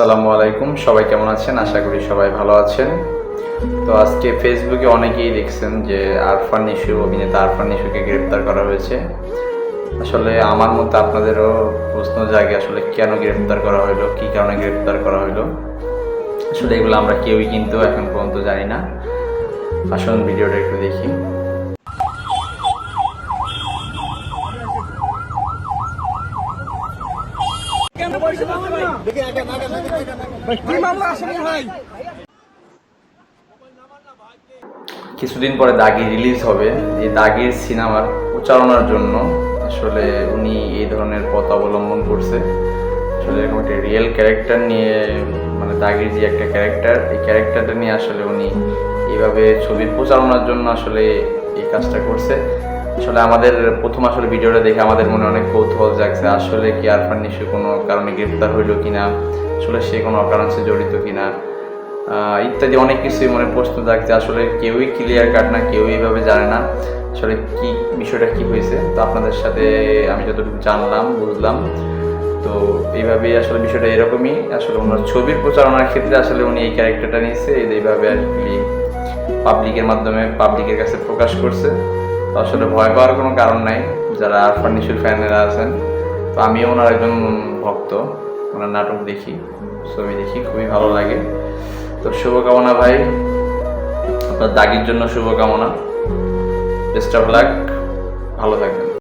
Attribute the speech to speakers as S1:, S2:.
S1: আসসালামু আলাইকুম, সবাই কেমন আছেন? আশা করি সবাই ভালো আছেন। তো আজকে ফেসবুকে অনেকেই দেখছেন যে অভিনেতা আরফান নিশোকে গ্রেপ্তার করা হয়েছে। আসলে আমার মতো আপনাদেরও প্রশ্ন জাগে, আসলে কেন গ্রেপ্তার করা হলো, কী কারণে গ্রেপ্তার করা হলো। আসলে এগুলো আমরা কেউই কিন্তু এখন পর্যন্ত জানি না। আসুন ভিডিওটা একটু দেখি। কিছুদিন পরে দাগি রিলিজ হবে। এই দাগির সিনেমার প্রচারণার জন্য আসলে উনি এই ধরনের পথ অবলম্বন করছে। আসলে এরকম একটা রিয়েল ক্যারেক্টার নিয়ে, মানে দাগির যে একটা ক্যারেক্টার, এই ক্যারেক্টারটা নিয়ে আসলে উনি এইভাবে ছবির প্রচারণার জন্য আসলে এই কাজটা করছে। আসলে আমাদের প্রথম আসলে ভিডিওটা দেখে আমাদের মনে অনেক কৌতূহল জাগছে, আসলে কি আরফান নিশো কোনো কারণে গ্রেপ্তার হইলো কিনা, আসলে সে কোনো অকারণে জড়িত কিনা, ইত্যাদি অনেক কিছুই মনে প্রশ্ন জাগছে। আসলে কেউই ক্লিয়ার কাট না, কেউই এইভাবে জানে না আসলে কি বিষয়টা কি হয়েছে। তো আপনাদের সাথে আমি যতটুকু জানলাম বুঝলাম, তো এইভাবেই আসলে বিষয়টা এরকমই। আসলে ওনার ছবির প্রচারণার ক্ষেত্রে আসলে উনি এই ক্যারেক্টারটা নিয়েছে, এইভাবে আর কি পাবলিকের মাধ্যমে পাবলিকের কাছে প্রকাশ করছে। তো আসলে ভয় পাওয়ার কোনো কারণ নাই যারা আরফান নিশোর ফ্যানেরা আছেন। তো আমিও ওনার একজন ভক্ত, ওনার নাটক দেখি, ছবি দেখি, খুবই ভালো লাগে। তো শুভকামনা ভাই, আপনার দাগির জন্য শুভকামনা, বেস্ট অফ লাক, ভালো থাকবেন।